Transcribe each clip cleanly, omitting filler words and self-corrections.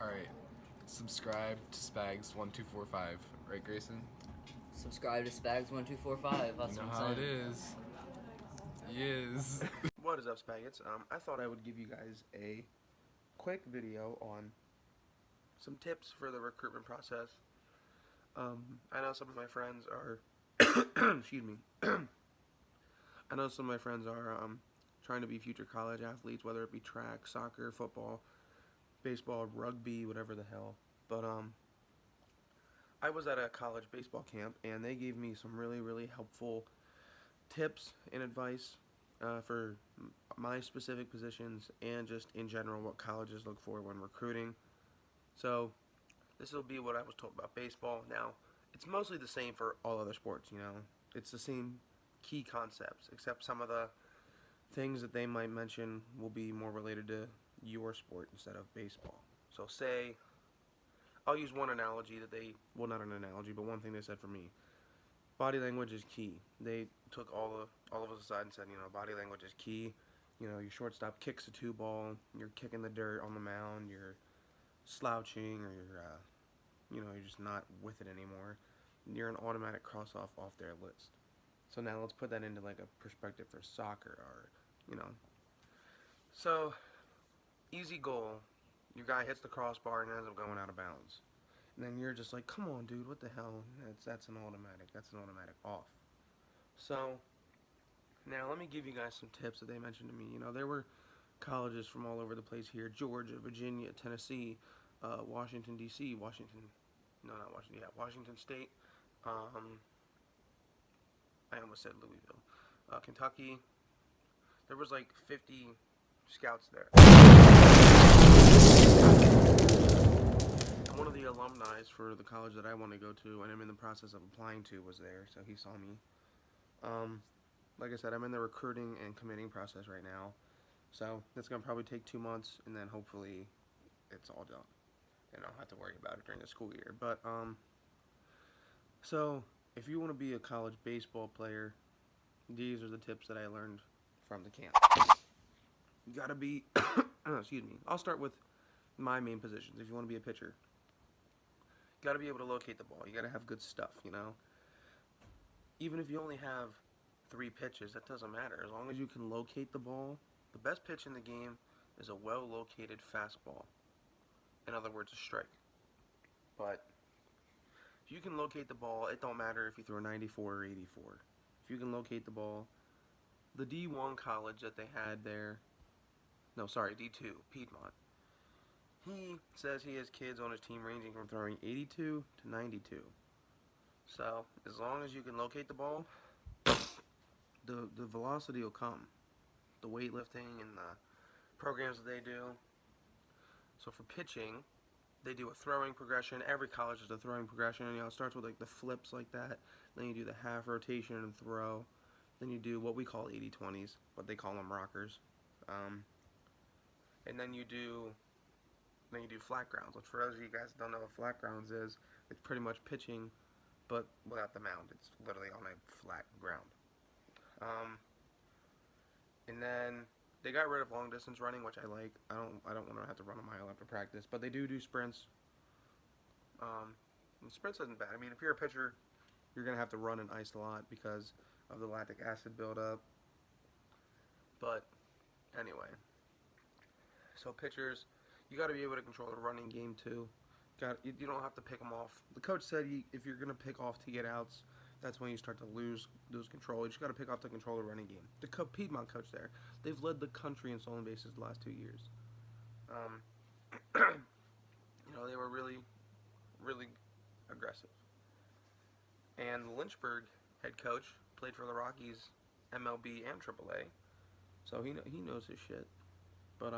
Alright, subscribe to Spags1245, right, Grayson? Subscribe to Spags1245. That's You know what I'm how it saying. is. He is. What is up, Spaggots? I thought I would give you guys a quick video on some tips for the recruitment process. I know some of my friends are, excuse me, I know some of my friends are trying to be future college athletes, whether it be track, soccer, football, baseball, rugby, whatever the hell. But I was at a college baseball camp, and they gave me some really, really helpful tips and advice for my specific positions and just in general what colleges look for when recruiting. So this will be what I was told about baseball. Now, it's mostly the same for all other sports, you know. It's the same key concepts, except some of the things that they might mention will be more related to your sport instead of baseball. So say, I'll use one analogy that they, well, not an analogy, but one thing they said for me. Body language is key. They took all of us aside and said, body language is key. Your shortstop kicks a two ball, you're kicking the dirt on the mound, you're slouching, or you're just not with it anymore. You're an automatic cross off their list. So now let's put that into like a perspective for soccer, or So easy goal. Your guy hits the crossbar and ends up going out of bounds. And then you're just like, come on, dude, what the hell? That's an automatic. That's an automatic off. So now let me give you guys some tips that they mentioned to me. There were colleges from all over the place here: Georgia, Virginia, Tennessee, Washington D.C., Washington State. I almost said Louisville, Kentucky. There was like 50 scouts there. One of the alumni for the college that I want to go to, and I'm in the process of applying to, was there, so he saw me. Like I said, I'm in the recruiting and committing process right now, so that's going to probably take 2 months, and then hopefully it's all done, and I don't have to worry about it during the school year. But, so if you want to be a college baseball player, these are the tips that I learned from the camp. You got to be, excuse me, I'll start with my main positions. If you want to be a pitcher, you got to be able to locate the ball. You got to have good stuff, Even if you only have 3 pitches, that doesn't matter. As long as you can locate the ball, the best pitch in the game is a well-located fastball. In other words, a strike. But if you can locate the ball, it don't matter if you throw 94 or 84. If you can locate the ball, the D1 college that they had there, no, sorry, D2, Piedmont, he says he has kids on his team ranging from throwing 82 to 92. So, as long as you can locate the ball, the velocity will come. The weightlifting and the programs that they do. So for pitching, they do a throwing progression. Every college has a throwing progression. It starts with like the flips like that. Then you do the half rotation and throw. Then you do what we call 80-20s, what they call them rockers. And then you do flat grounds, which for those of you guys that don't know what flat grounds is, it's pretty much pitching, but without the mound. It's literally on a flat ground. And then they got rid of long distance running, which I like. I don't want to have to run a mile after practice, but they do sprints. And sprints isn't bad. I mean, if you're a pitcher, you're gonna have to run and ice a lot because of the lactic acid buildup. But anyway, so pitchers, you got to be able to control the running game too. You don't have to pick them off. The coach said if you're gonna pick off to get outs, that's when you start to lose control. You just got to pick off to control the running game. The Piedmont coach there, they've led the country in stolen bases the last 2 years. They were really, really aggressive. And the Lynchburg head coach played for the Rockies, MLB and AAA, so he knows his shit. But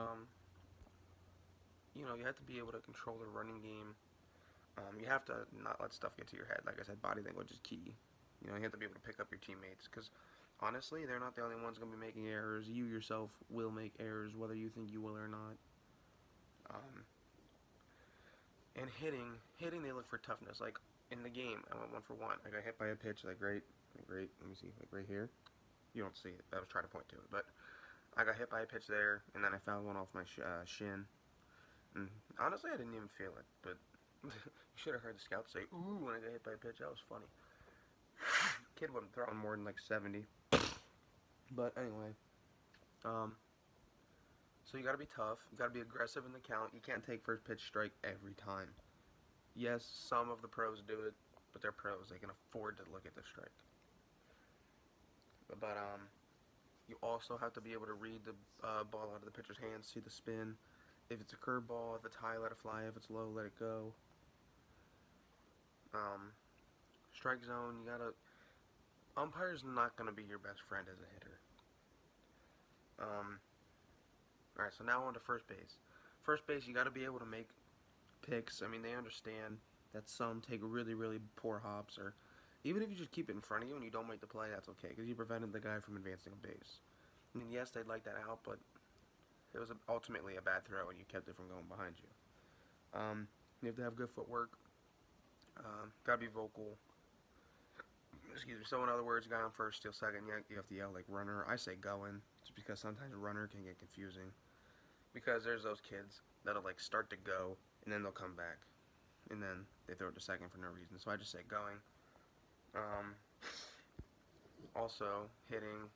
you have to be able to control the running game. You have to not let stuff get to your head. Like I said, body language is key. You have to be able to pick up your teammates, because honestly, they're not the only ones going to be making errors. You yourself will make errors, whether you think you will or not. And hitting, they look for toughness. Like in the game, I went 1 for 1. I got hit by a pitch, like right. Let me see, like right here. You don't see it. I was trying to point to it, but I got hit by a pitch there, and then I fouled one off my shin. And honestly, I didn't even feel it, but you should have heard the scout say, "Ooh," when I got hit by a pitch. That was funny. Kid wasn't throwing more than like 70. But anyway, so you gotta be tough. You gotta be aggressive in the count. You can't take first pitch strike every time. Yes, some of the pros do it, but they're pros. They can afford to look at the strike. But you also have to be able to read the ball out of the pitcher's hands, see the spin. If it's a curveball, if it's high, let it fly. If it's low, let it go. Strike zone, you gotta. Umpire's not gonna be your best friend as a hitter. Alright, so now on to first base. First base, you gotta be able to make picks. I mean, they understand that some take really, really poor hops, or even if you just keep it in front of you and you don't make the play, that's okay, because you prevented the guy from advancing a base. I mean, yes, they'd like that out, but it was ultimately a bad throw and you kept it from going behind you. You have to have good footwork. Gotta be vocal. Excuse me. So in other words, guy on first, steal second, you have to yell like runner. I say going, just because sometimes runner can get confusing. Because there's those kids that'll like start to go and then they'll come back, and then they throw it to second for no reason. So I just say going. Also hitting.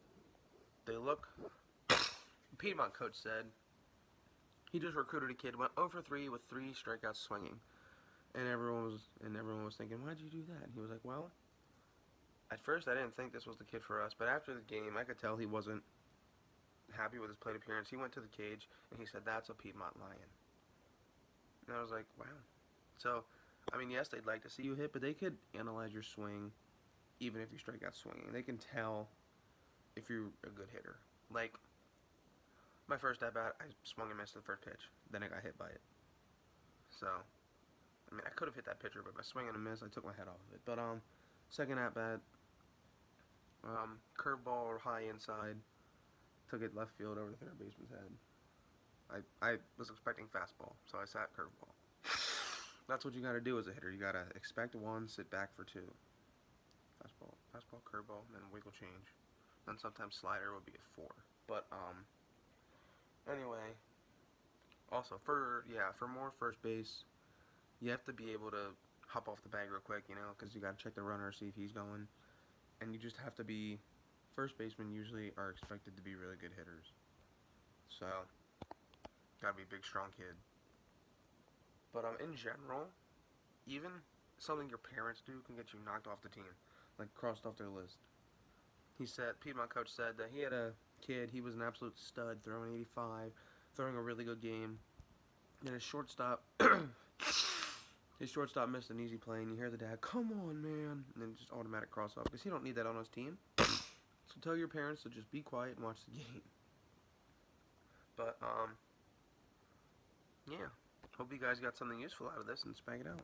They look. Piedmont coach said he just recruited a kid, went 0 for 3 with 3 strikeouts swinging, and everyone was thinking, why'd you do that? And he was like, well, at first I didn't think this was the kid for us, but after the game I could tell he wasn't happy with his plate appearance. He went to the cage and he said, that's a Piedmont Lion. And I was like, wow. So, I mean, yes, they'd like to see you hit, but they could analyze your swing even if you strike out swinging. They can tell if you're a good hitter. Like, my first at-bat, I swung and missed the first pitch. Then I got hit by it. So, I mean, I could have hit that pitcher, but by swinging and miss, I took my head off of it. But, second at-bat, curveball or high inside, took it left field over the third baseman's head. I was expecting fastball, so I sat curveball. That's what you got to do as a hitter. You got to expect 1, sit back for 2. Fastball, curveball, and then wiggle change. Then sometimes slider would be a 4. But, anyway, also, for more first base, you have to be able to hop off the bag real quick, you know, because you got to check the runner, see if he's going. And you just have to be, first basemen usually are expected to be really good hitters. So, got to be a big, strong kid. But, in general, even something your parents do can get you knocked off the team, like crossed off their list. He said, Piedmont coach said that he had a kid, he was an absolute stud, throwing 85, throwing a really good game. And his shortstop missed an easy play, and you hear the dad, come on, man, and then just automatic cross off, because he don't need that on his team. So tell your parents to just be quiet and watch the game. But, yeah. Hope you guys got something useful out of this and spag it out.